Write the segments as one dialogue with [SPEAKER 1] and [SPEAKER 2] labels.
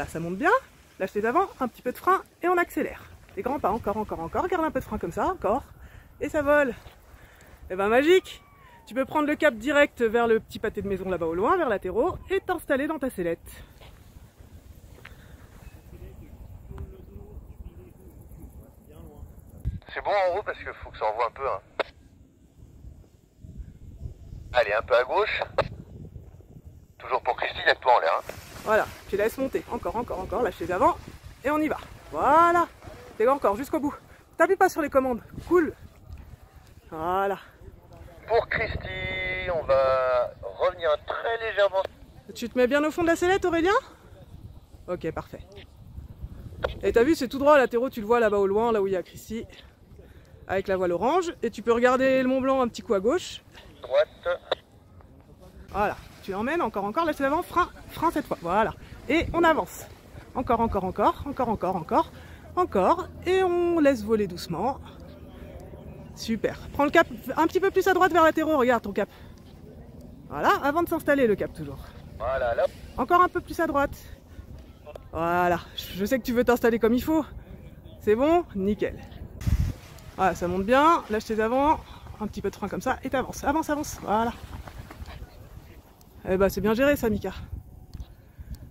[SPEAKER 1] Voilà, ça monte bien. Lâche tes avant, un petit peu de frein et on accélère. Des grands pas, encore. Garde un peu de frein comme ça, encore. Et ça vole. Et ben magique. Tu peux prendre le cap direct vers le petit pâté de maison là-bas au loin, vers latéraux, et t'installer dans ta sellette.
[SPEAKER 2] C'est bon en haut parce qu'il faut que ça envoie un peu. Hein. Allez, un peu à gauche. Toujours pour Christy, il y a que toi en l'air. Hein.
[SPEAKER 1] Voilà, tu laisses monter. Encore. Lâche tes avant. Et on y va. Voilà. Et encore, jusqu'au bout. T'appuies pas sur les commandes. Cool. Voilà.
[SPEAKER 2] Pour Christy, on va revenir très légèrement.
[SPEAKER 1] Tu te mets bien au fond de la sellette, Aurélien? Ok, parfait. Et t'as vu, c'est tout droit, latéraux, tu le vois là-bas au loin, là où il y a Christy, avec la voile orange. Et tu peux regarder le Mont Blanc un petit coup à gauche.
[SPEAKER 2] Droite.
[SPEAKER 1] Voilà, tu emmènes, encore, lâche l'avant, frein cette fois, voilà. Et on avance. Encore, et on laisse voler doucement. Super. Prends le cap un petit peu plus à droite vers latéraux, regarde ton cap. Voilà, avant de s'installer le cap toujours.
[SPEAKER 2] Voilà, là.
[SPEAKER 1] Encore un peu plus à droite. Voilà, je sais que tu veux t'installer comme il faut. C'est bon? Nickel. Voilà, ça monte bien, lâche tes avant, un petit peu de frein comme ça, et t'avances, avance, voilà. Eh ben c'est bien géré ça, Mika.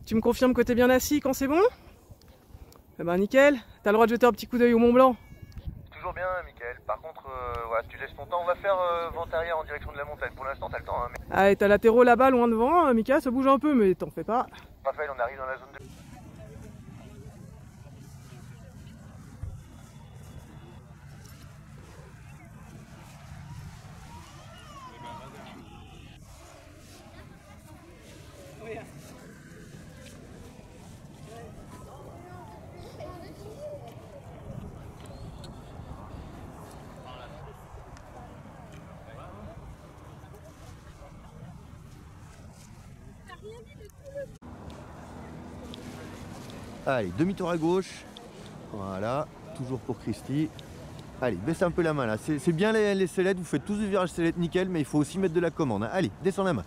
[SPEAKER 1] Tu me confirmes que t'es bien assis quand c'est bon? Eh ben nickel, t'as le droit de jeter un petit coup d'œil au Mont Blanc.
[SPEAKER 2] Toujours bien, Mickaël. Par contre, voilà, si tu laisses ton temps, on va faire vent arrière en direction de la montagne. Pour l'instant, t'as le temps. Hein, mais...
[SPEAKER 1] Ah, et t'as latéraux là-bas, loin devant, Mika, ça bouge un peu, mais t'en fais pas.
[SPEAKER 2] Raphaël, on arrive dans la zone de... Allez, demi-tour à gauche. Voilà, toujours pour Christy. Allez, baisse un peu la main là. C'est bien les sellettes, vous faites tous du virage sellette nickel, mais il faut aussi mettre de la commande. Hein. Allez, descends la main.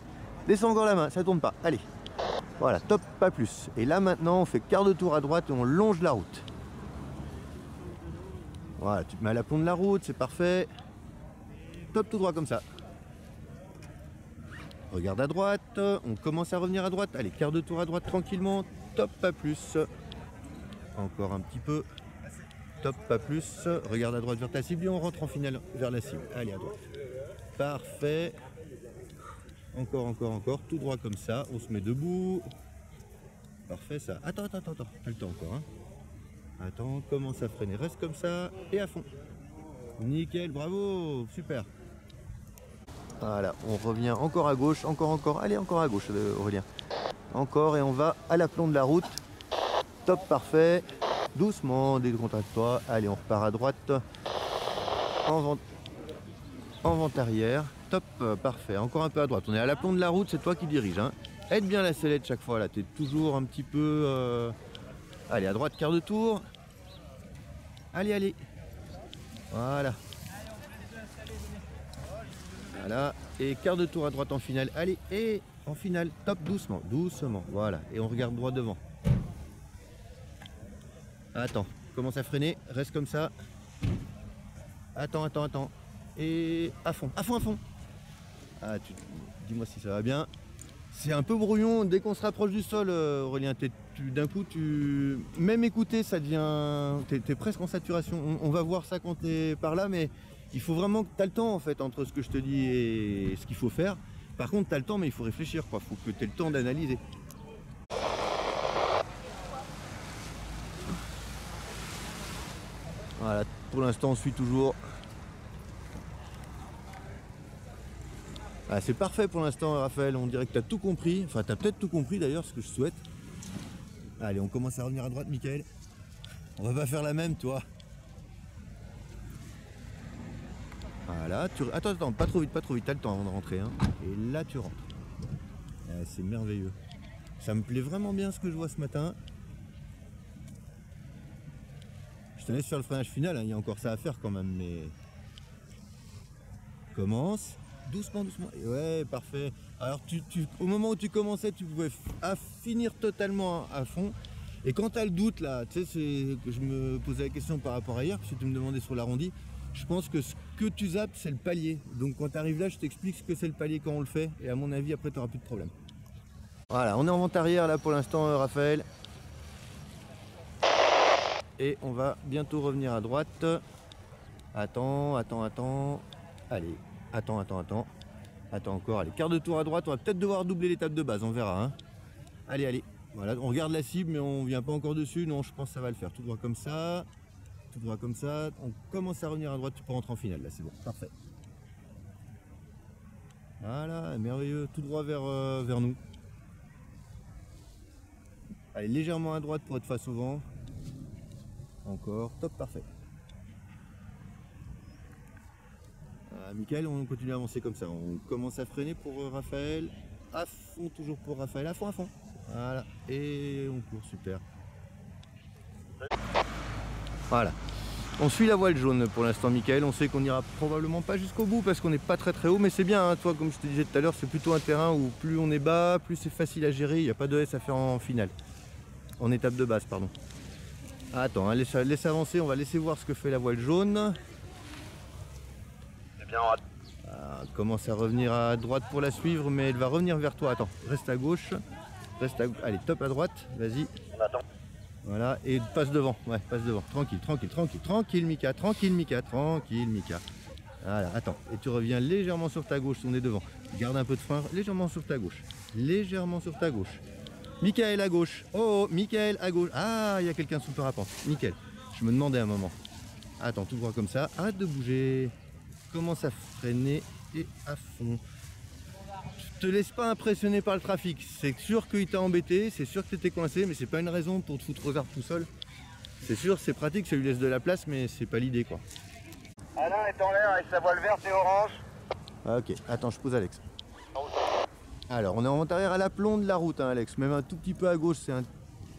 [SPEAKER 2] Descends encore la main, ça tourne pas. Allez. Voilà, top, pas plus. Et là maintenant, on fait quart de tour à droite et on longe la route. Voilà, tu te mets à l'aplomb de la route, c'est parfait. Top tout droit comme ça. Regarde à droite, on commence à revenir à droite. Allez, quart de tour à droite tranquillement. Top, pas plus. Encore un petit peu. Top, pas plus. Regarde à droite vers ta cible et on rentre en finale vers la cible. Allez, à droite. Parfait. Encore. Tout droit comme ça. On se met debout. Parfait, ça. Attends. T'as le temps encore. Hein. Attends, commence à freiner. Reste comme ça et à fond. Nickel, bravo. Super. Voilà, on revient encore à gauche. Encore. Allez, encore à gauche, Aurélien. Encore et on va à l'aplomb de la route. Top, parfait. Doucement, décontracte-toi. Allez, on repart à droite. En vente arrière. Top, parfait. Encore un peu à droite. On est à l'aplomb de la route, c'est toi qui dirige. Hein. Aide bien la sellette chaque fois. Là, tu es toujours un petit peu... Allez, à droite, quart de tour. Allez. Voilà. Voilà. Et quart de tour à droite en finale. Allez, et en finale. Top, doucement. Voilà. Et on regarde droit devant. Attends. Commence à freiner. Reste comme ça. Attends. Et à fond. Ah, dis-moi si ça va bien. C'est un peu brouillon dès qu'on se rapproche du sol, Aurélien. D'un coup, même écouter, ça devient... T'es presque en saturation. On va voir ça quand t'es par là, mais il faut vraiment que t'as le temps en fait entre ce que je te dis et ce qu'il faut faire. Par contre, t'as le temps, mais il faut réfléchir, quoi. Faut que t'aies le temps d'analyser. Voilà, pour l'instant, on suit toujours. Ah, c'est parfait pour l'instant, Raphaël. On dirait que tu as tout compris. Enfin, tu as peut-être tout compris d'ailleurs, ce que je souhaite. Allez, on commence à revenir à droite, Mickaël. On va pas faire la même, toi. Voilà. Attends, pas trop vite. T'as le temps avant de rentrer. Hein. Et là, tu rentres. Ah, c'est merveilleux. Ça me plaît vraiment bien ce que je vois ce matin. Je te laisse faire le freinage final. Hein. Il y a encore ça à faire quand même, mais... Commence. Doucement. Ouais, parfait. Alors, au moment où tu commençais, tu pouvais finir totalement à fond. Et quand tu as le doute là, tu sais, c'est que je me posais la question par rapport à hier, parce que tu me demandais sur l'arrondi, je pense que ce que tu zappes, c'est le palier. Donc quand tu arrives là, je t'explique ce que c'est le palier quand on le fait, et à mon avis, après, tu n'auras plus de problème. Voilà, on est en vente arrière là pour l'instant, Raphaël. Et on va bientôt revenir à droite. Attends. Allez, attends. Attends encore, allez, quart de tour à droite, on va peut-être devoir doubler l'étape de base, on verra. Hein. Allez. Voilà, on regarde la cible, mais on vient pas encore dessus. Non, je pense que ça va le faire. Tout droit comme ça. On commence à revenir à droite, tu peux rentrer en finale. Là, c'est bon, parfait. Voilà, merveilleux. Tout droit vers nous. Allez, légèrement à droite pour être face au vent. Encore, top, parfait. Michael, on continue à avancer comme ça. On commence à freiner pour Raphaël. À fond, toujours pour Raphaël. À fond. Voilà, et on court, super. Voilà. On suit la voile jaune pour l'instant, Michael. On sait qu'on n'ira probablement pas jusqu'au bout parce qu'on n'est pas très haut, mais c'est bien. Hein. Toi, comme je te disais tout à l'heure, c'est plutôt un terrain où plus on est bas, plus c'est facile à gérer. Il n'y a pas de S à faire en finale. En étape de base, pardon. Attends, hein, laisse avancer. On va laisser voir ce que fait la voile jaune. Commence à revenir à droite pour la suivre, mais elle va revenir vers toi. Attends, reste à gauche. Allez, top à droite, vas-y.
[SPEAKER 3] On attend.
[SPEAKER 2] Voilà, et passe devant. Ouais, passe devant. Tranquille, Mika. Voilà, attends. Et tu reviens légèrement sur ta gauche, on est devant. Garde un peu de frein, légèrement sur ta gauche. Michael à gauche. Oh, Michael à gauche. Ah, il y a quelqu'un sous le parapente. Nickel. Je me demandais un moment. Attends, tout droit comme ça. Arrête de bouger. Commence à freiner et à fond. Te laisse pas impressionner par le trafic. C'est sûr qu'il t'a embêté, c'est sûr que tu étais coincé, mais c'est pas une raison pour te foutre aux arbres tout seul. C'est sûr, c'est pratique, ça lui laisse de la place, mais c'est pas l'idée quoi.
[SPEAKER 3] Alain est en l'air avec sa voile verte et orange.
[SPEAKER 2] Ah, ok, attends, je pose Alex. Alors, on est en vente arrière à l'aplomb de la route, hein, Alex. Même un tout petit peu à gauche, c'est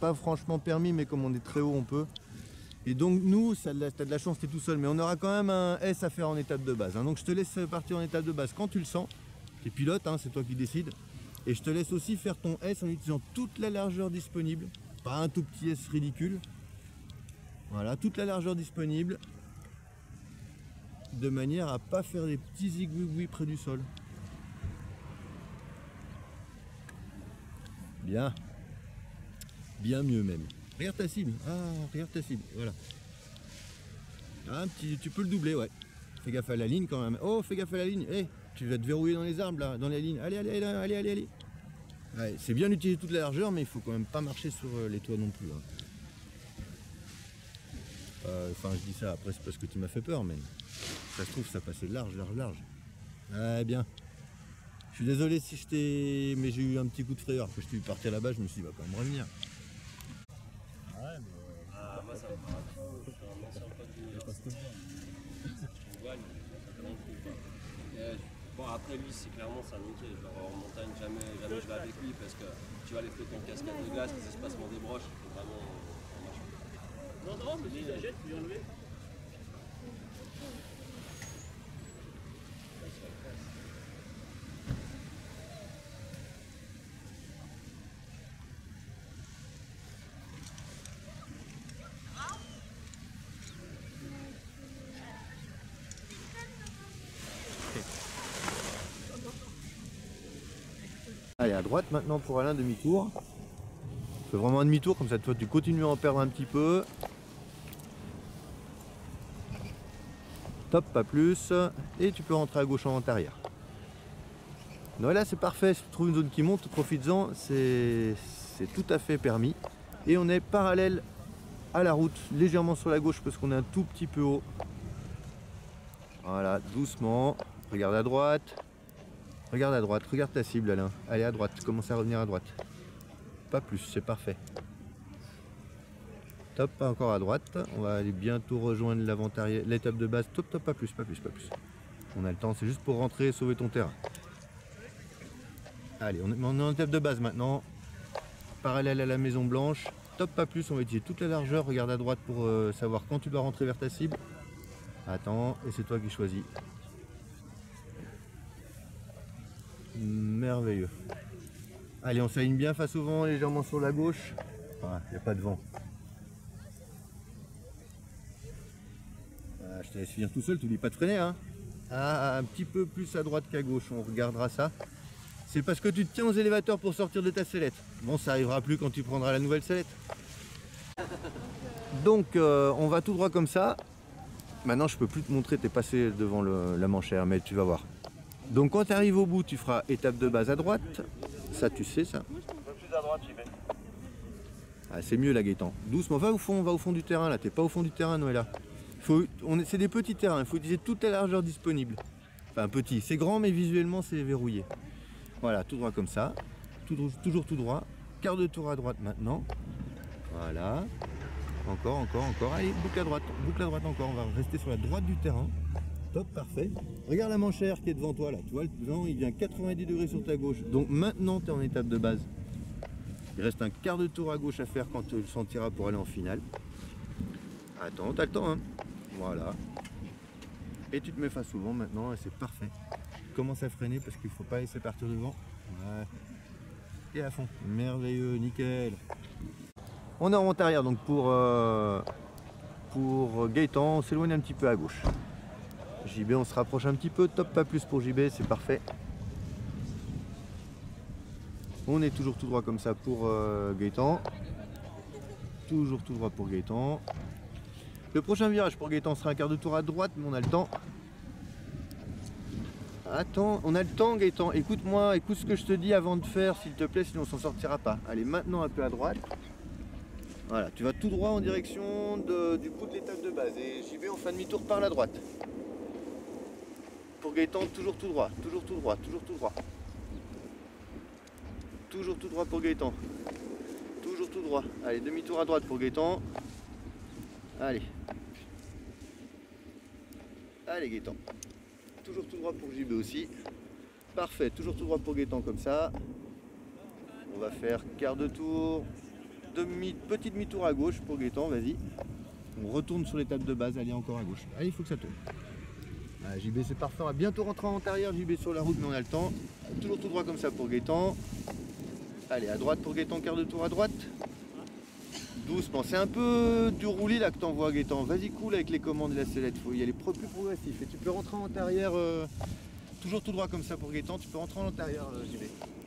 [SPEAKER 2] pas franchement permis, mais comme on est très haut, on peut. Et donc nous, t'as de la chance, t'es tout seul, mais on aura quand même un S à faire en étape de base. Hein. Donc je te laisse partir en étape de base quand tu le sens. T'es pilote, hein, c'est toi qui décides. Et je te laisse aussi faire ton S en utilisant toute la largeur disponible. Pas un tout petit S ridicule. Voilà, toute la largeur disponible. De manière à pas faire des petits zigouigouis près du sol. Bien. Bien mieux même. Regarde ta cible. Voilà. Ah, tu peux le doubler, ouais. Fais gaffe à la ligne quand même. Oh, fais gaffe à la ligne. Hey, tu vas te verrouiller dans les arbres là, dans les lignes. Allez. Ouais, c'est bien d'utiliser toute la largeur, mais il faut quand même pas marcher sur les toits non plus. Hein. Enfin, je dis ça après, c'est parce que tu m'as fait peur, mais ça se trouve, ça passait large. Ah, bien. Je suis désolé si je t'ai. Mais j'ai eu un petit coup de frayeur. Quand je t'ai vu partir là-bas, je me suis dit, il va quand même revenir.
[SPEAKER 4] Ouais, mais. Moi, ça me paraît fou. Je suis un ancien pote du. Bon, après lui, c'est clairement ça niqué. Genre en montagne, jamais je vais avec lui parce que tu vas les flotter en cascade de glace, les espacements des broches, c'est vraiment. Non, mais si ça jette, tu viens lever.
[SPEAKER 2] Allez, à droite maintenant pour Alain, demi-tour. Fais vraiment un demi-tour, comme ça toi tu continues à en perdre un petit peu. Top, pas plus. Et tu peux rentrer à gauche en vente arrière. Donc là c'est parfait, si tu trouves une zone qui monte, profites-en, c'est tout à fait permis. Et on est parallèle à la route, légèrement sur la gauche parce qu'on est un tout petit peu haut. Voilà, doucement. Regarde à droite, regarde ta cible Alain. Allez à droite, commence à revenir à droite. Pas plus, c'est parfait. Top, pas encore à droite. On va aller bientôt rejoindre l'étape de base. Top, pas plus. On a le temps, c'est juste pour rentrer et sauver ton terrain. Allez, on est en étape de base maintenant. Parallèle à la Maison Blanche. Top, pas plus, on va utiliser toute la largeur. Regarde à droite pour savoir quand tu dois rentrer vers ta cible. Attends, et c'est toi qui choisis. Merveilleux. Allez, on s'aligne bien face au vent, légèrement sur la gauche. Il n'y a pas de vent. Voilà, je te laisse finir tout seul, tu n'oublies pas de freiner. Hein. Un petit peu plus à droite qu'à gauche, on regardera ça. C'est parce que tu te tiens aux élévateurs pour sortir de ta sellette. Bon, ça arrivera plus quand tu prendras la nouvelle sellette. Donc, on va tout droit comme ça. Maintenant, je peux plus te montrer, tu es passé devant la manchère, mais tu vas voir. Donc, quand tu arrives au bout, tu feras étape de base à droite. Ça, tu sais, ça.
[SPEAKER 3] Un peu plus à droite, j'y vais.
[SPEAKER 2] Ah, c'est mieux, là, Gaëtan. Doucement, va au fond du terrain, là. T'es pas au fond du terrain, Noëlla. C'est des petits terrains, il faut utiliser toute la largeur disponible. Enfin, petit, c'est grand, mais visuellement, c'est verrouillé. Voilà, tout droit comme ça. Toujours tout droit. Quart de tour à droite maintenant. Voilà. Encore. Allez, boucle à droite encore. On va rester sur la droite du terrain. Top, parfait. Regarde la manchère qui est devant toi là. Tu vois, le vent il vient 90 degrés sur ta gauche. Donc maintenant, tu es en étape de base. Il reste un quart de tour à gauche à faire quand tu le sentiras pour aller en finale. Attends, t'as le temps, hein. Voilà. Et tu te mets face au vent maintenant et c'est parfait. Commence à freiner parce qu'il ne faut pas laisser partir le vent. Ouais. Et à fond. Merveilleux, nickel. On est en route arrière donc pour Gaëtan, on s'éloigne un petit peu à gauche. JB, on se rapproche un petit peu, top, pas plus pour JB, c'est parfait. On est toujours tout droit comme ça pour Gaëtan. Toujours tout droit pour Gaëtan. Le prochain virage pour Gaëtan sera un quart de tour à droite, mais on a le temps. Attends, on a le temps Gaëtan, écoute-moi, écoute ce que je te dis avant de faire, s'il te plaît, sinon on s'en sortira pas. Allez, maintenant un peu à droite. Voilà, tu vas tout droit en direction du bout de l'étape de base. Et j'y vais en fin de demi-tour par la droite. Pour Gaëtan, toujours tout droit, toujours tout droit, toujours tout droit. Toujours tout droit pour Gaëtan. Toujours tout droit. Allez, demi-tour à droite pour Gaëtan. Allez. Allez Gaëtan. Toujours tout droit pour JB aussi. Parfait, toujours tout droit pour Gaëtan comme ça. On va faire quart de tour. Petit demi-tour à gauche pour Gaëtan, vas-y. On retourne sur l'étape de base, allez encore à gauche. Allez, il faut que ça tourne. Ah, JB c'est parfait, on va bientôt rentrer en intérieur, JB sur la route, mais on a le temps. Toujours tout droit comme ça pour Gaëtan. Allez, à droite pour Gaëtan, quart de tour à droite. Doucement, c'est un peu du roulis là que t'envoies Gaëtan. Vas-y cool avec les commandes et la sellette, il faut y aller plus progressif. Et tu peux rentrer en intérieur, toujours tout droit comme ça pour Gaëtan, tu peux rentrer en intérieur JB,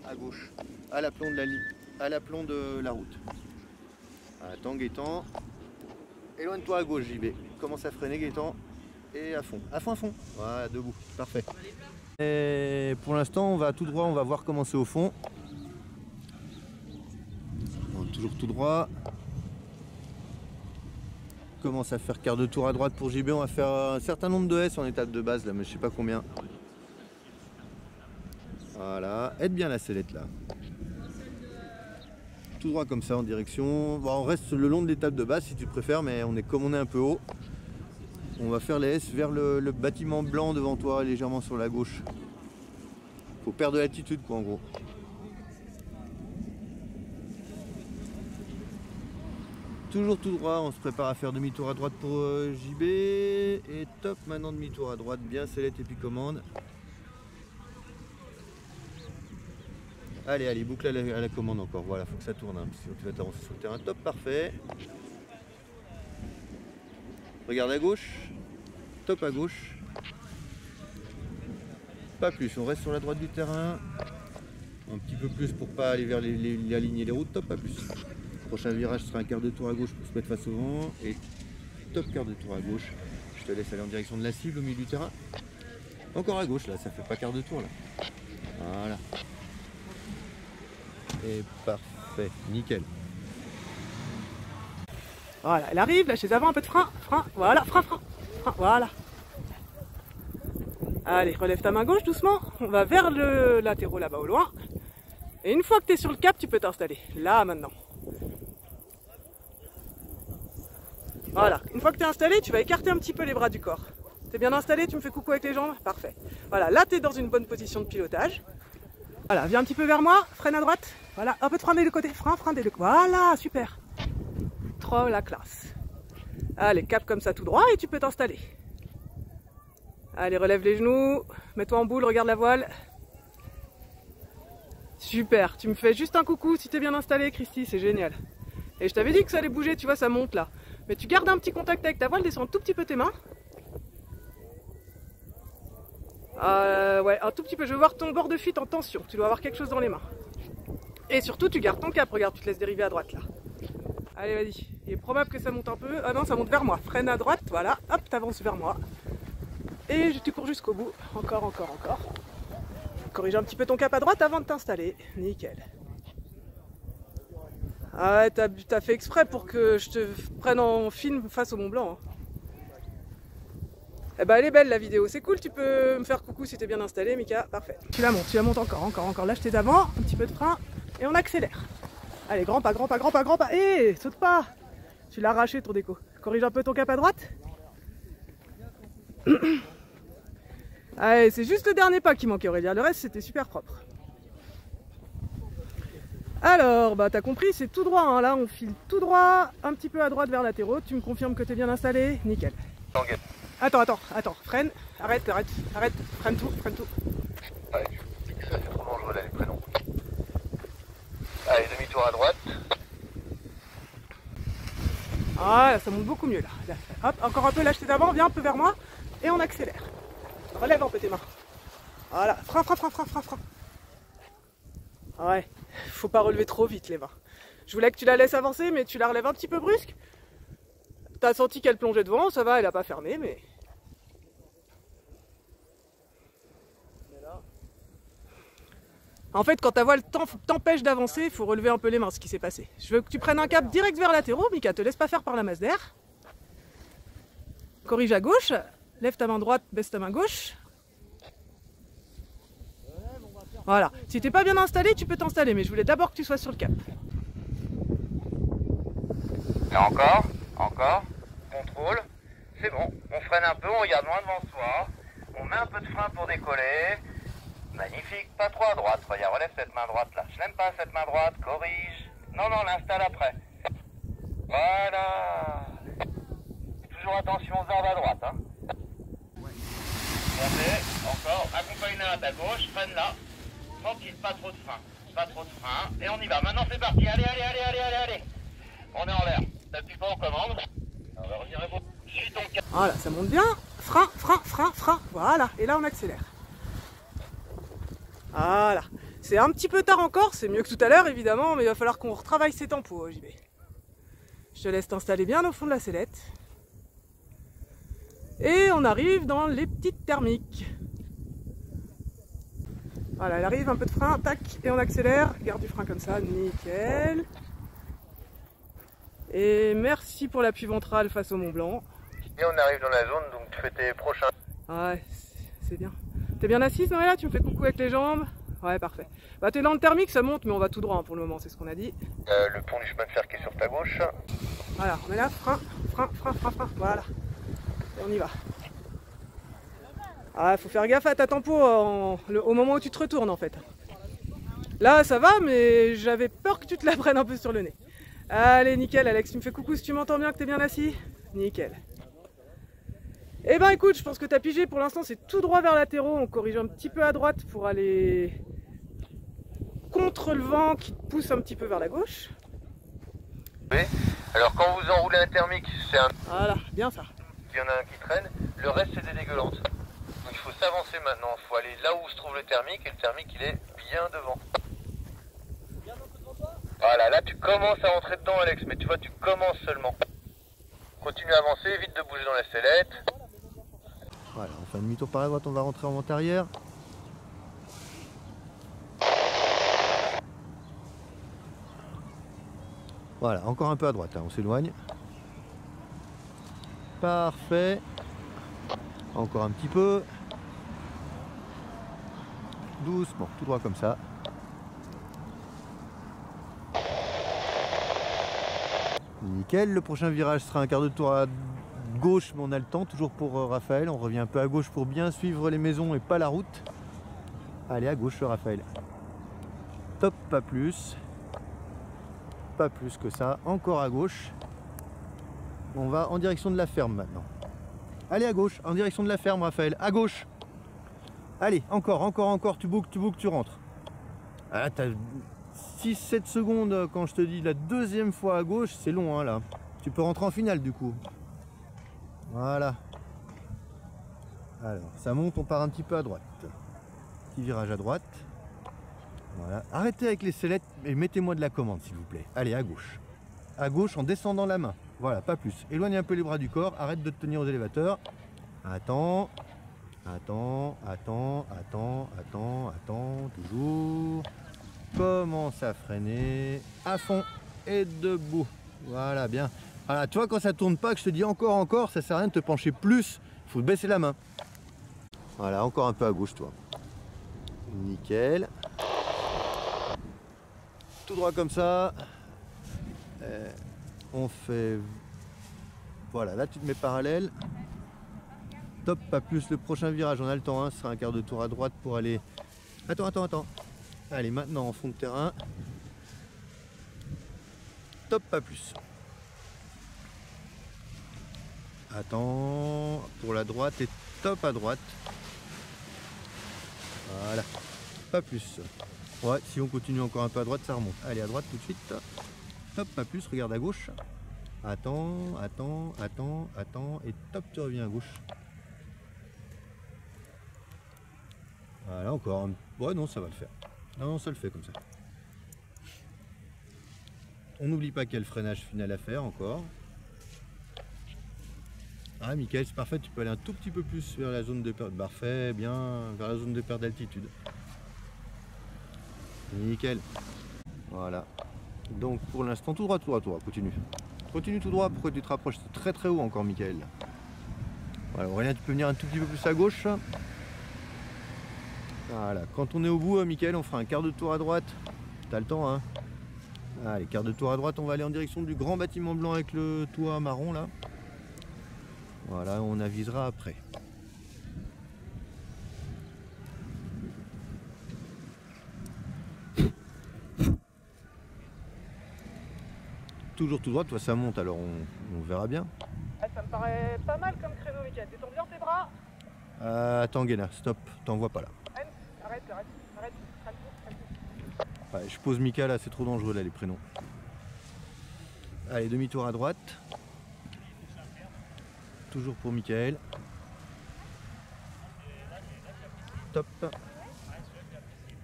[SPEAKER 2] à gauche, à l'aplomb de la ligne, à l'aplomb de la route. Attends Gaëtan, éloigne-toi à gauche JB, commence à freiner Gaëtan, et à fond, voilà, debout, parfait. Et pour l'instant on va tout droit, on va voir comment c'est au fond. Bon, toujours tout droit. Commence à faire quart de tour à droite pour JB, on va faire un certain nombre de S en étape de base là, mais je sais pas combien. Voilà, aide bien la sellette là. Tout droit comme ça en direction. Bon, on reste le long de l'étape de base si tu préfères, mais comme on est un peu haut, on va faire les S vers le bâtiment blanc devant toi, légèrement sur la gauche. Faut perdre de l'altitude quoi en gros. Toujours tout droit, on se prépare à faire demi-tour à droite pour JB. Et top, maintenant demi-tour à droite, bien sellette et puis commande. Allez, boucle à la commande encore, voilà, faut que ça tourne, hein, sinon tu vas t'avancer sur le terrain. Top, parfait. Regarde à gauche, top à gauche. Pas plus, on reste sur la droite du terrain. Un petit peu plus pour pas aller vers la ligne et les routes, top, pas plus. Prochain virage sera un quart de tour à gauche pour se mettre face au vent. Et top quart de tour à gauche. Je te laisse aller en direction de la cible au milieu du terrain. Encore à gauche là, ça fait pas quart de tour là. Voilà. Et parfait, nickel.
[SPEAKER 1] Voilà, elle arrive, lâchez avant, un peu de frein, voilà, frein, voilà. Allez, relève ta main gauche doucement, on va vers le latéraux là-bas au loin. Et une fois que tu es sur le cap, tu peux t'installer, là maintenant. Voilà, une fois que tu es installé, tu vas écarter un petit peu les bras du corps. Tu es bien installé, tu me fais coucou avec les jambes, parfait. Voilà, là tu es dans une bonne position de pilotage. Voilà, viens un petit peu vers moi, freine à droite. Voilà, un peu de frein des deux côtés, frein des deux côtés. Voilà, super. Trop la classe. Allez, cap comme ça tout droit et tu peux t'installer. Allez, relève les genoux, mets-toi en boule, regarde la voile. Super, tu me fais juste un coucou si tu es bien installé, Christy, c'est génial. Et je t'avais dit que ça allait bouger, tu vois, ça monte là. Mais tu gardes un petit contact avec ta voile, descends un tout petit peu tes mains. Ouais, un tout petit peu. Je veux voir ton bord de fuite en tension. Tu dois avoir quelque chose dans les mains. Et surtout, tu gardes ton cap. Regarde, tu te laisses dériver à droite là. Allez, vas-y. Il est probable que ça monte un peu. Ah non, ça monte vers moi. Freine à droite, voilà. Hop, t'avances vers moi. Et tu cours jusqu'au bout. Encore, encore, encore. Corrige un petit peu ton cap à droite avant de t'installer. Nickel. Ah ouais, t'as fait exprès pour que je te prenne en film face au Mont Blanc. Hein. Eh ben elle est belle la vidéo, c'est cool, tu peux me faire coucou si t'es bien installé, Mika, parfait. Tu la montes encore, encore, encore. Lâche tes avant, un petit peu de frein, et on accélère. Allez, grand pas, grand pas, grand pas, grand pas. Hé, saute pas. Tu l'as arraché ton déco. Corrige un peu ton cap à droite. Allez, c'est juste le dernier pas qui manquait, Aurélien, le reste c'était super propre. Alors, bah t'as compris, c'est tout droit, hein. Là on file tout droit, un petit peu à droite vers latéraux. Tu me confirmes que t'es bien installé? Nickel. Attends, freine, arrête, freine tout.
[SPEAKER 3] Ouais, ça fait trop dangereux là les prénoms. Allez, demi-tour à droite.
[SPEAKER 1] Ah, ça monte beaucoup mieux là. Hop, encore un peu, lâche tes avant, viens un peu vers moi, et on accélère. Relève un peu tes mains. Voilà, frein. Ouais, faut pas relever trop vite les mains. Je voulais que tu la laisses avancer, mais tu la relèves un petit peu brusque. T'as senti qu'elle plongeait devant, ça va, elle a pas fermé, mais... En fait, quand ta voile t'empêche d'avancer, il faut relever un peu les mains, ce qui s'est passé. Je veux que tu prennes un cap direct vers latéraux, Mika, te laisse pas faire par la masse d'air. Corrige à gauche, lève ta main droite, baisse ta main gauche. Voilà, si t'es pas bien installé, tu peux t'installer, mais je voulais d'abord que tu sois sur le cap.
[SPEAKER 3] Et encore, contrôle. C'est bon, on freine un peu, on regarde loin devant soi. On met un peu de frein pour décoller. Magnifique, pas trop à droite. Regarde, relève cette main droite là. Je l'aime pas cette main droite, corrige. Non, l'installe après. Voilà. Toujours attention aux arbres à droite. Hein. Montez, encore, accompagne-la à ta gauche, freine là. Tranquille, pas trop de frein. Et on y va, maintenant c'est parti. Allez. On est en l'air. T'appuies pas en commande. On va revenir à vous. Suis ton cap.
[SPEAKER 1] Voilà, ça monte bien. Frein. Voilà, et là on accélère. Voilà. C'est un petit peu tard encore, c'est mieux que tout à l'heure évidemment, mais il va falloir qu'on retravaille ces tempos, JB. Je te laisse t'installer bien au fond de la sellette. Et on arrive dans les petites thermiques. Voilà, elle arrive, un peu de frein, tac, et on accélère. Garde du frein comme ça, nickel. Et merci pour l'appui ventral face au Mont Blanc.
[SPEAKER 3] Et on arrive dans la zone, donc tu fais tes prochains.
[SPEAKER 1] Ouais, c'est bien. T'es bien assise, Noëlla? Tu me fais coucou avec les jambes? Ouais, parfait. Bah t'es dans le thermique, ça monte, mais on va tout droit hein, pour le moment, c'est ce qu'on a dit.
[SPEAKER 3] Le pont du chemin de fer qui est sur ta gauche.
[SPEAKER 1] Voilà, on est là, frein, voilà. Et on y va. Ah, faut faire gaffe à ta tempo au moment où tu te retournes en fait. Là, ça va, mais j'avais peur que tu te la prennes un peu sur le nez. Allez, nickel, Alex, tu me fais coucou si tu m'entends bien, que t'es bien assis? Nickel. Eh ben écoute, je pense que t'as pigé, pour l'instant c'est tout droit vers latéraux, on corrige un petit peu à droite pour aller contre le vent qui te pousse un petit peu vers la gauche.
[SPEAKER 3] Oui. Alors quand vous enroulez un thermique, c'est un...
[SPEAKER 1] Voilà, bien ça.
[SPEAKER 3] Il y en a un qui traîne, le reste c'est des dégueulantes. Donc il faut s'avancer maintenant, il faut aller là où se trouve le thermique, et le thermique il est bien devant. Voilà, là tu commences à rentrer dedans Alex, mais tu vois, tu commences seulement. Continue à avancer, évite de bouger dans la sellette.
[SPEAKER 2] Voilà, on fait un demi-tour par la droite, on va rentrer en vente arrière. Voilà, encore un peu à droite, hein, on s'éloigne. Parfait. Encore un petit peu. Doucement, tout droit comme ça. Nickel, le prochain virage sera un quart de tour à gauche, mais on a le temps, toujours pour Raphaël. On revient un peu à gauche pour bien suivre les maisons et pas la route. Allez, à gauche, Raphaël. Top, pas plus. Pas plus que ça. Encore à gauche. On va en direction de la ferme maintenant. Allez, à gauche, en direction de la ferme, Raphaël. À gauche. Allez, encore. Tu boucles, tu rentres. Ah, 6-7 secondes quand je te dis la deuxième fois à gauche, c'est long hein, là. Tu peux rentrer en finale du coup. Voilà. Alors, ça monte, on part un petit peu à droite. Petit virage à droite. Voilà. Arrêtez avec les sellettes et mettez-moi de la commande s'il vous plaît. Allez, à gauche. À gauche en descendant la main. Voilà, pas plus. Éloigne un peu les bras du corps, arrête de te tenir aux élévateurs. Attends. Attends, attends, attends, attends, attends, toujours. Commence à freiner. À fond. Et debout. Voilà, bien. Voilà, tu vois quand ça tourne pas, que je te dis encore, ça sert à rien de te pencher plus. Il faut baisser la main. Voilà, encore un peu à gauche, toi. Nickel. Tout droit comme ça. On fait... Voilà, là tu te mets parallèle. Top, pas plus. Le prochain virage, on a le temps, hein, ce sera un quart de tour à droite pour aller... Attends. Allez, maintenant en fond de terrain. Top, pas plus. Attends, pour la droite et top à droite. Voilà, pas plus. Ouais, si on continue encore un peu à droite, ça remonte. Allez, à droite tout de suite. Top, pas plus, regarde à gauche. Attends, et top, tu reviens à gauche. Voilà, encore. Ouais, non, ça va le faire. Non, ça le fait comme ça. On n'oublie pas qu'il y a le freinage final à faire encore. Ah, Mickaël, c'est parfait, tu peux aller un tout petit peu plus vers la zone de perte. Parfait, bien, vers la zone de perte d'altitude. Nickel. Voilà. Donc pour l'instant, tout droit, continue. Continue tout droit, pourquoi tu te rapproches? C'est très haut encore, Mickaël. Voilà, Aurélien, tu peux venir un tout petit peu plus à gauche. Voilà, quand on est au bout, Mickaël, on fera un quart de tour à droite. T'as le temps, hein? Allez, quart de tour à droite, on va aller en direction du grand bâtiment blanc avec le toit marron, là. Voilà, on avisera après. Toujours tout droit, toi ça monte, alors on verra bien.
[SPEAKER 1] Ça me paraît pas mal comme créneau, Mickaël. Détends bien tes bras.
[SPEAKER 2] Attends, Guéna, stop, t'en vois pas là.
[SPEAKER 1] Arrête.
[SPEAKER 2] Ouais, je pose Mika là, c'est trop dangereux là les prénoms. Allez, demi-tour à droite. Toujours pour Mickaël. Top.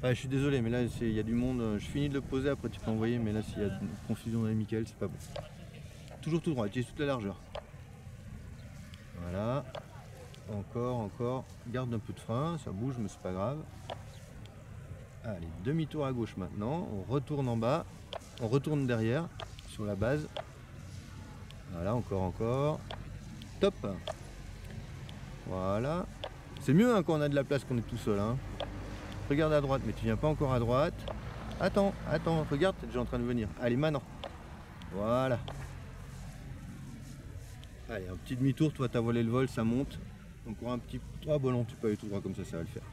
[SPEAKER 2] Ah, je suis désolé, mais là il y a du monde. Je finis de le poser, après tu peux envoyer, mais là s'il y a une confusion avec Mickaël, c'est pas bon. Toujours tout droit, utilise toute la largeur. Voilà. Encore. Garde un peu de frein, ça bouge, mais c'est pas grave. Allez, demi-tour à gauche maintenant. On retourne en bas. On retourne derrière, sur la base. Voilà, encore. Top. Voilà. C'est mieux hein, quand on a de la place, qu'on est tout seul. Hein. Regarde à droite, mais tu viens pas encore à droite. Attends, regarde, t'es déjà en train de venir. Allez, maintenant. Voilà. Allez, un petit demi-tour, toi t'as volé le vol, ça monte. Encore un petit... Ah bon non, tu peux aller tout droit comme ça va le faire.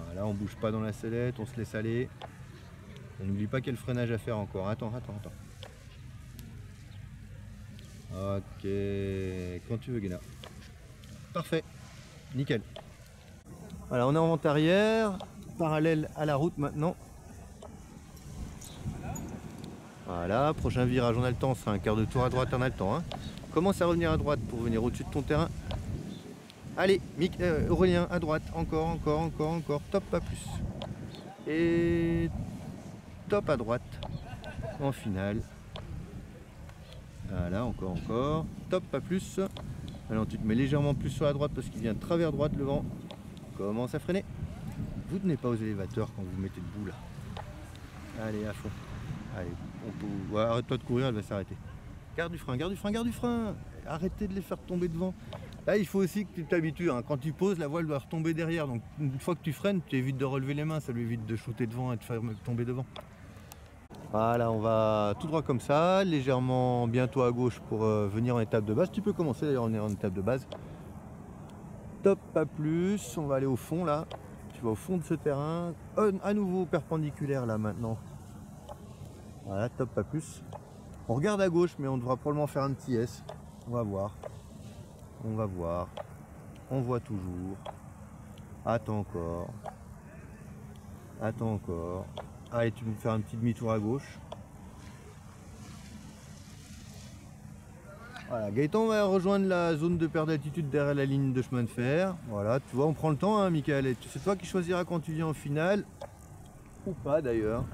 [SPEAKER 2] Voilà, on bouge pas dans la sellette, on se laisse aller. On n'oublie pas qu'il y a le freinage à faire encore. Attends. Ok, quand tu veux, Guéna. Parfait, nickel. Voilà, on est en vente arrière, parallèle à la route maintenant. Voilà, prochain virage, on a le temps, ce sera un quart de tour à droite, on a le temps. Hein. Commence à revenir à droite pour venir au-dessus de ton terrain. Allez, Aurélien, à droite, encore, top, pas plus. Et top à droite, en finale. Voilà, encore, top, pas plus. Alors tu te mets légèrement plus sur la droite parce qu'il vient de travers droite le vent. Commence à freiner. Vous tenez pas aux élévateurs quand vous mettez debout là. Allez, à fond. Allez, ouais, arrête-toi de courir, elle va s'arrêter. Garde du frein. Arrêtez de les faire tomber devant. Là, il faut aussi que tu t'habitues. Hein. Quand tu poses, la voile doit retomber derrière. Donc, une fois que tu freines, tu évites de relever les mains. Ça lui évite de shooter devant et de faire tomber devant. Voilà, on va tout droit comme ça. Légèrement bientôt à gauche pour venir en étape de base. Tu peux commencer d'ailleurs en étape de base. Top, pas plus. On va aller au fond là. Tu vas au fond de ce terrain. À nouveau perpendiculaire là maintenant. Voilà, top, pas plus. On regarde à gauche, mais on devra probablement faire un petit S. On va voir. On voit toujours. Attends encore. Attends encore. Allez, tu peux me faire un petit demi-tour à gauche. Voilà, Gaëtan va rejoindre la zone de perte d'altitude derrière la ligne de chemin de fer. Voilà, tu vois, on prend le temps, hein, Michael. Et c'est toi qui choisiras quand tu viens en finale. Ou pas d'ailleurs.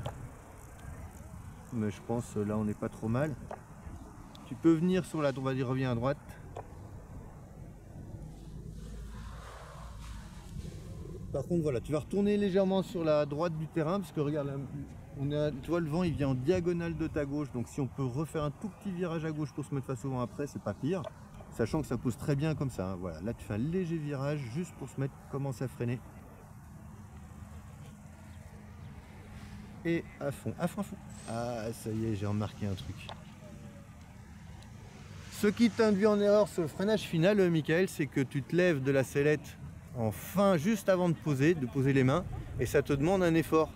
[SPEAKER 2] Mais je pense là on n'est pas trop mal. Tu peux venir sur la, on va dire reviens à droite. Par contre voilà, tu vas retourner légèrement sur la droite du terrain parce que regarde, là, tu vois le vent il vient en diagonale de ta gauche, donc si on peut refaire un tout petit virage à gauche pour se mettre face au vent après, c'est pas pire. Sachant que ça pousse très bien comme ça, hein. Voilà, là tu fais un léger virage juste pour se mettre, commencer à freiner. Et à fond, à fond, à fond. Ah ça y est, j'ai remarqué un truc. Ce qui t'induit en erreur sur le freinage final, Michael, c'est que tu te lèves de la sellette en fin, juste avant de poser les mains, et ça te demande un effort.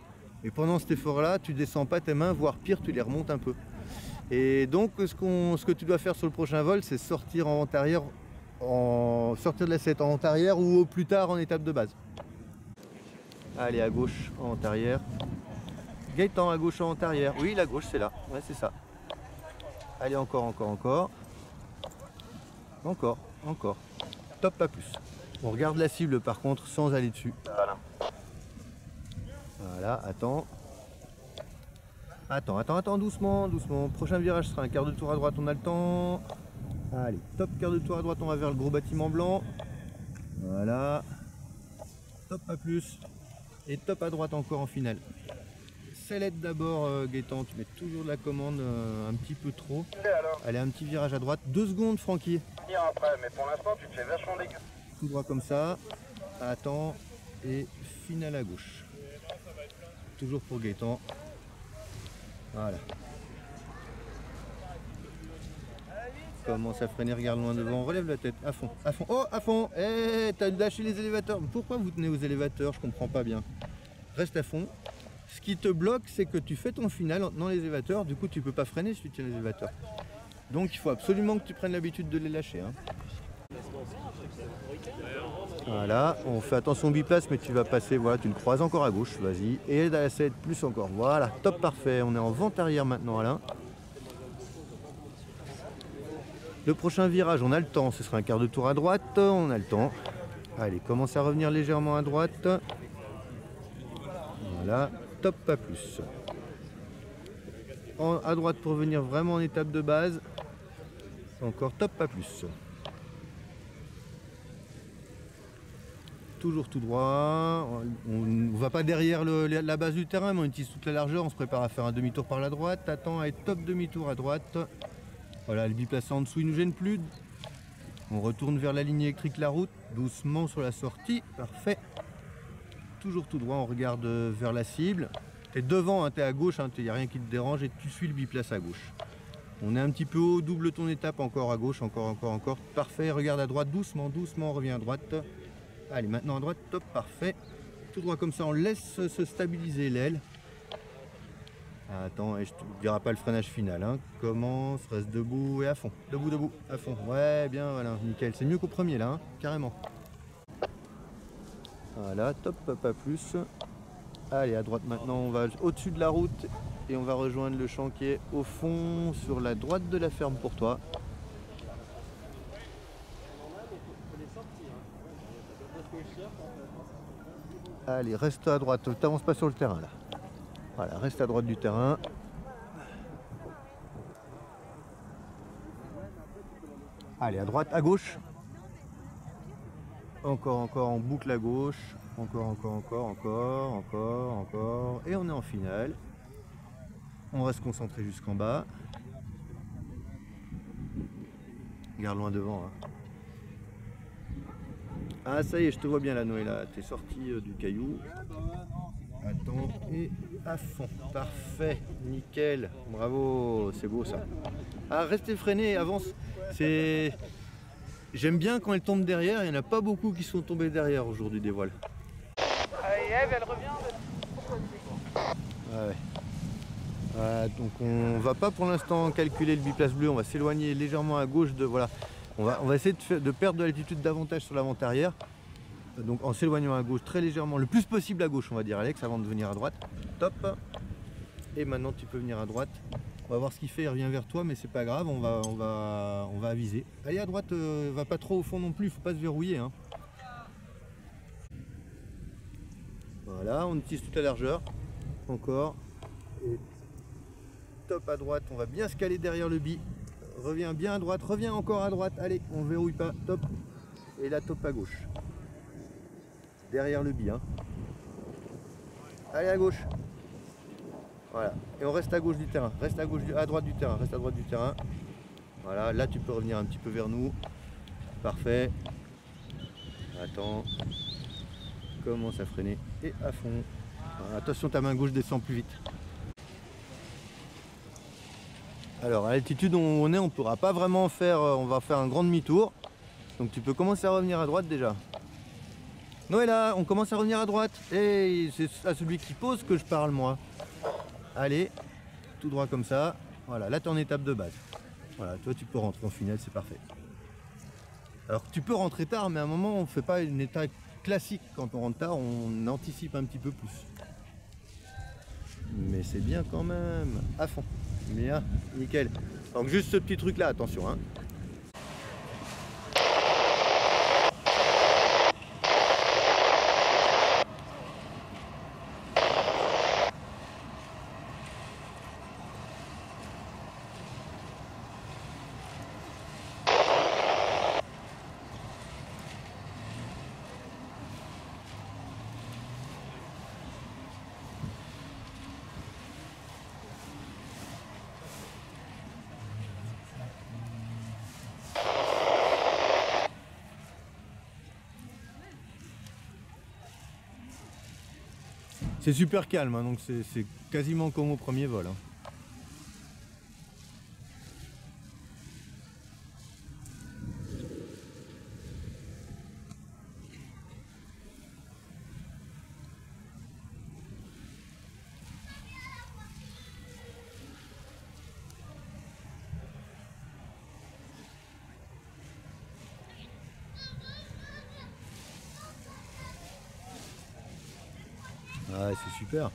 [SPEAKER 2] Et pendant cet effort-là, tu descends pas tes mains, voire pire, tu les remontes un peu. Et donc, ce que tu dois faire sur le prochain vol, c'est sortir en vent arrière, sortir de la sellette en vent arrière ou au plus tard en étape de base. Allez, à gauche en vent arrière. Gaëtan, à gauche en vent arrière. Oui, la gauche, c'est là. Ouais, c'est ça. Allez, encore, encore, encore. Encore, encore. Top, pas plus. On regarde la cible par contre sans aller dessus.
[SPEAKER 3] Voilà.
[SPEAKER 2] Voilà, attends. Attends, doucement, doucement. Prochain virage sera un quart de tour à droite, on a le temps. Allez, top, quart de tour à droite, on va vers le gros bâtiment blanc. Voilà. Top, pas plus. Et top à droite encore en finale. Sellette d'abord, Gaëtan, tu mets toujours de la commande un petit peu trop. Allez, un petit virage à droite. 2 secondes, Francky.
[SPEAKER 3] Après, mais pour l'instant, tu te fais vachement dégueu.
[SPEAKER 2] Tout droit comme ça. Attends. Et finale à gauche. Toujours pour Gaëtan. Voilà. Commence à freiner, regarde loin devant, relève la tête, à fond, à fond, oh à fond. Eh, t'as lâché les élévateurs. Pourquoi vous tenez aux élévateurs? Je comprends pas bien. Reste à fond. Ce qui te bloque, c'est que tu fais ton final dans les élévateurs, du coup tu peux pas freiner si tu tiens les élévateurs. Donc il faut absolument que tu prennes l'habitude de les lâcher, hein. Voilà, on fait attention au biplace, mais tu vas passer, voilà, tu le croises encore à gauche, vas-y, et dans la sellette plus encore, voilà, top, parfait, on est en vente arrière maintenant, Alain. Le prochain virage, on a le temps, ce sera un quart de tour à droite, on a le temps. Allez, commence à revenir légèrement à droite. Voilà, top, pas plus. À droite pour venir vraiment en étape de base. Encore top, pas plus. Toujours tout droit. On ne va pas derrière la base du terrain, mais on utilise toute la largeur. On se prépare à faire un demi-tour par la droite. Attends, allez, top demi-tour à droite. Voilà, le biplaçant en dessous, il ne nous gêne plus. On retourne vers la ligne électrique, la route, doucement sur la sortie. Parfait. Toujours tout droit, on regarde vers la cible. Tu es devant, hein, tu es à gauche, il n'y a rien qui te dérange et tu suis le biplace à gauche. On est un petit peu haut, double ton étape, encore à gauche, encore. Parfait, regarde à droite, doucement, on revient à droite. Allez, maintenant à droite, top, parfait. Tout droit comme ça, on laisse se stabiliser l'aile. Attends, et je ne te dirai pas le freinage final, hein. Commence, reste debout et à fond. Debout, à fond. Ouais, bien, voilà, nickel. C'est mieux qu'au premier là, hein, carrément. Voilà, top, pas plus. Allez, à droite maintenant, on va au-dessus de la route et on va rejoindre le champ qui est au fond, sur la droite de la ferme pour toi. Allez, reste à droite, t'avances pas sur le terrain là. Voilà, reste à droite du terrain. Allez, à droite, à gauche. Encore, en boucle à gauche. Encore. Et on est en finale. On reste concentré jusqu'en bas. Regarde loin devant, hein. Ah ça y est, je te vois bien là, Noé, là. T'es sorti du caillou. Attends, et à fond. Parfait, nickel. Bravo, c'est beau ça. Ah, restez freiné, avance. J'aime bien quand elle tombe derrière. Il n'y en a pas beaucoup qui sont tombés derrière aujourd'hui des voiles.
[SPEAKER 1] Eve, elle revient.
[SPEAKER 2] Ouais. Donc on va pas pour l'instant calculer le biplace bleu. On va s'éloigner légèrement à gauche de... Voilà. On va essayer de perdre de l'altitude davantage sur l'avant arrière. Donc en s'éloignant à gauche très légèrement, le plus possible à gauche on va dire Alex, avant de venir à droite. Top. Et maintenant tu peux venir à droite. On va voir ce qu'il fait, il revient vers toi, mais c'est pas grave, on va aviser. Allez à droite, va pas trop au fond non plus, il faut pas se verrouiller. Hein. Voilà, on utilise toute la largeur. Encore. Et top à droite, on va bien se caler derrière le bi. Reviens bien à droite, reviens encore à droite. Allez, on verrouille pas, top. Et là, top à gauche. Derrière le bi. Hein. Allez à gauche. Voilà. Et on reste à gauche du terrain. Reste à gauche, à droite du terrain. Reste à droite du terrain. Voilà. Là, tu peux revenir un petit peu vers nous. Parfait. Attends. Commence à freiner et à fond. Voilà. Attention, ta main gauche descend plus vite. Alors, à l'altitude où on est, on ne pourra pas vraiment faire. On va faire un grand demi-tour. Donc, tu peux commencer à revenir à droite déjà. Noëlla, on commence à revenir à droite. Et c'est à celui qui pose que je parle, moi. Allez, tout droit comme ça. Voilà, là tu es en étape de base. Voilà, toi tu peux rentrer en finale, c'est parfait. Alors tu peux rentrer tard, mais à un moment on ne fait pas une étape classique. Quand on rentre tard, on anticipe un petit peu plus. Mais c'est bien quand même, à fond. Bien, nickel. Donc juste ce petit truc là, attention. Hein. C'est super calme, hein, donc c'est quasiment comme au premier vol. Hein. Ah, c'est super.